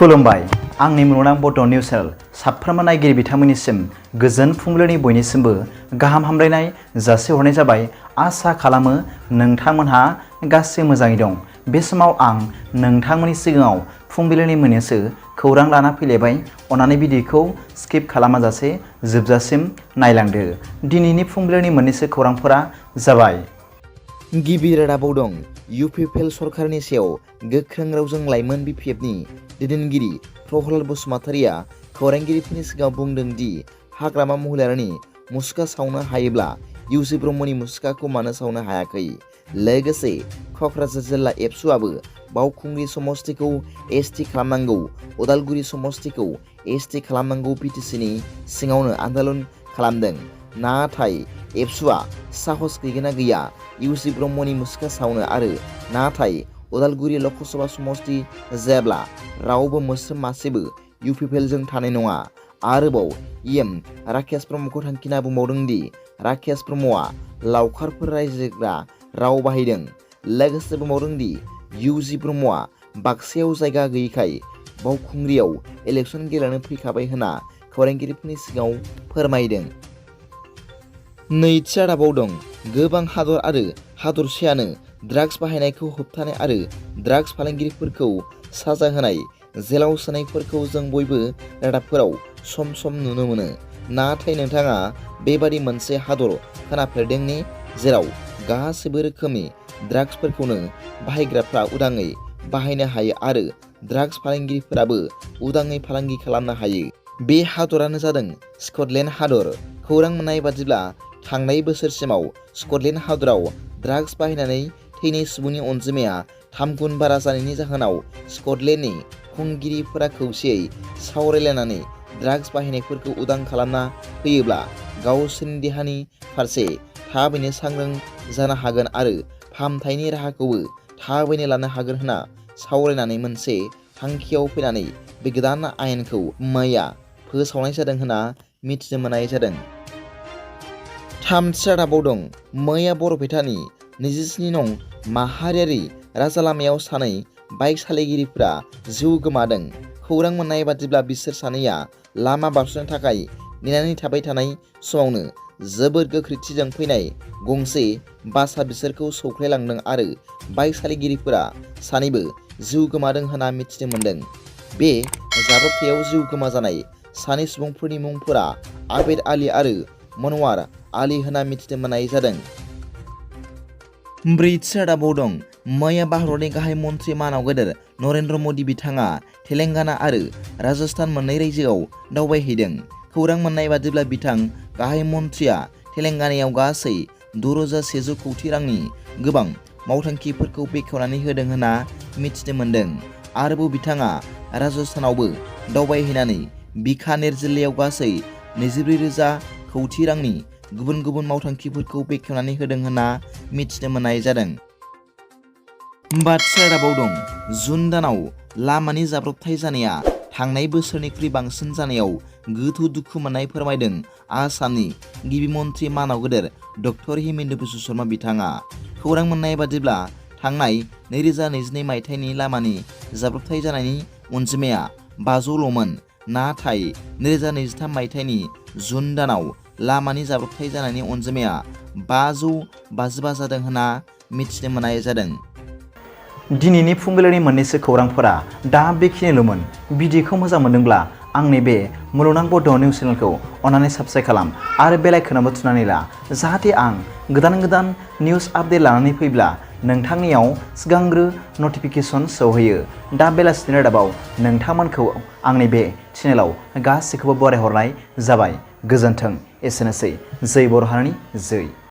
खुलुमबाय आंनि मुलुगनां बड' निउस चेनेल साफ्रोमबो नायगिरि बिथांमोननिसिम गोजोन फुंबिलिनि बयनिसिमबो गाहाम हामलायनाय जासिहरनाय जाबाय। आसा खालामो नोंथांमोनहा गासै मोजाङै दं। बे समाव आं नोंथांमोननि सिगाङाव फुंबिलिनि मोननैसो खौरां लाना फैलायबाय। अन्नानै भिडिअखौ स्किप खालामाजासे जोबजासिम नायलांदो। दिनैनि फुंबिलिनि मोननैसो खौरांफोरा जाबाय। गिबि रादाबाव दं इउ.पि.पि.एल सरकारनि सायाव गोख्रों रावजों लाइमोन बि.पि.एफनि दैदेनगिरि रह'ल बसुमतारिया खौरांगिरिफोरनि सिगाङाव बुंदों दि हाग्रामा महिलारिनि मुसुखा सावनो हायोब्ला इउ.ज ब्रह्मनि मुसुखाखौ मानो सावनो हायाखै। लोगोसे क'क्राझार जिल्ला एबसुआबो बावखुंग्रि समस्तिखौ एस.टि. खालामनांगौ, उदालगुरि समस्तिखौ एस.टि. खालामनांगौ बिटिसिनि सिङावनो आन्दोलन खालामदों। नाथाय एबसुआ साहस गैगोना गैया इउ.ज ब्रह्मनि मुसुखा सावनो आरो नाथाय उदालगुरि लकसभा समस्ति जायाब्ला रावबो मोस्रोम मासेबो इउ.पि.पि.एलजों थानाय नङा। आरोबाव इएम राकेश ब्रह्मखौ थांखिना बुंबावदों दि राकेश ब्रह्मआ लावखारफोर रायज्लायग्रा राव बाहायदों। लोगोसे बुंबावदों दि इउ.ज ब्रह्मआ बाक्सायाव जायगा गैयैखाय बावखुंग्रियाव इलेक्सन गेलेनो फैखाबाय होनना खौरांगिरिफोरनि सिगाङाव फोरमायदों। नैथि रादाबाव दं गोबां हादर आरो हादरसायानो ड्राग्स बाहायनायखौ होबथानाय आरो ड्राग्स फालांगिरिफोरखौ साजा होनाय, जेलाव सोनायफोरखौ जों बयबो रादाबफोराव सम सम नुनो मोनो। नाथाय नोंथाङा बेबादि मोनसे हादर खोनाफेरदों ने जेराव गासैबो रोखोमनि ड्राग्सफोरखौनो बाहायग्राफ्रा उदाङै बाहायनो हायो आरो ड्राग्स फालांगिरिफोराबो उदाङै फालांगि खालामनो हायो? बे हादरानो जादों स्कटलेण्ड हादर। खौरां मोननाय बादिब्ला थांनाय बोसोरसिमाव स्कटलेण्ड हादराव ड्राग्स बाहायनानै थैनाय सुबुंनि अनजिमाया 3 गुन बारा जानायनि जाहोनाव स्कटलेण्डनि खुंगिरिफोरा खौसेयै सावरायलायनानै ड्राग्स बाहायनायफोरखौ उदां खालामना होयोब्ला गावसोरनि देहानि फारसे थाबैनो सांग्रां जानो हागोन आरो फाहामथायनि राहाखौबो थाबैनो लानो हागोन होनना सावरायनानै मोनसे थांखियाव फैनानै बे गोदान आयेनखौ मैया फोसावनाय जादों होनना मिथिनो मोननाय जादों। थामथि रादाबाव दं मैया बरपेटानि 27 नं माहारियारि राजालामायाव सानै बाइक सालायगिरिफोरा जिउ गोमादों। खौरां मोननाय बादिब्ला बिसोर सानैया लामा बारस'नो थाखाय नेनानै थाबाय थानाय समावनो जोबोद गोख्रैथिजों फैनाय गंसे बासआ बिसोरखौ सौख्लायलांदों आरो बाइक सालायगिरिफोरा सानैबो जिउ गोमादों होनना मिथिनो मोन्दों। बे जाब्रबथायाव जिउ गोमाजानाय सानै सुबुंफोरनि मुंफोरा आबेद आली आरो मनवार आली होनना मिथिनो मोननाय जादों। ब्रैथि रादाबाव दं मैया भारतनि गाहाय मन्त्रि मानाव गेदेर नरेन्द्र मदि बिथाङा तेलेंगाना आरो राजस्थान मोननै रायजोआव दावबायहैदों। खौरां मोननाय बादिब्ला बिथां गाहाय मन्थ्रिया तेलेंगानायाव गासै 6,100 कौटि रांनि गोबां मावथांखिफोरखौ बेखेवनानै होदों होनना मिथिनो मोन्दों। आरोबाव बिथाङा राजस्थानावबो दावबायहैनानै बिकानेर जिल्लायाव गासै 24,000 कौटि रांनि गुबुन गुबुन मावथांखिफोरखौ बेखेवनानै होदों होनना मिथिनो मोननाय जादों। बाथि रादाबाव दं जुन दानाव लामानि जाब्रबथाय जानाया थांनाय बोसोरनिख्रुइ बांसिन जानायाव गोथौ दुखु मोननाय फोरमायदों आसामनि गिबि मन्त्रि मानाव गेदेर डक्टर हिमेन्त बिश्व शर्मा बिथाङा। खौरां मोननाय बादिब्ला थांनाय 2022 मायथाइनि लामानि जाब्रबथाय जानायनि अनजिमाया 500ल'मोन। नाथाय 2023 मायथाइनि जुन दानाव लामानि जाब्रबथाय जानायनि अनजिमाया 555 जादों होनना मिथिनो मोननाय जादों। दिनैनि फुंबिलिनि मोननैसो खौरांफोरा दा बेखिनिल'मोन। भिडिअखौ मोजां मोनदोंब्ला आंनि बे मुलुगनां बड' निउस चेनेलखौ अन्नानै साबस्क्राइब खालाम आरो बेल आइकनआवबो थुनानै ला, जाहाथे आं गोदान निउस आपडेट लानानै फैब्ला नोंथांनियाव सिगांग्रो नटिफिकेसन सौहैयो। दा बेलासिनि रादाबाव नोंथांमोनखौ आंनि बे चेनेलाव गासैखौबो बरायहरनाय जाबाय। गोजोन्थों। एसेनोसै। जै बर' हारिनि जै।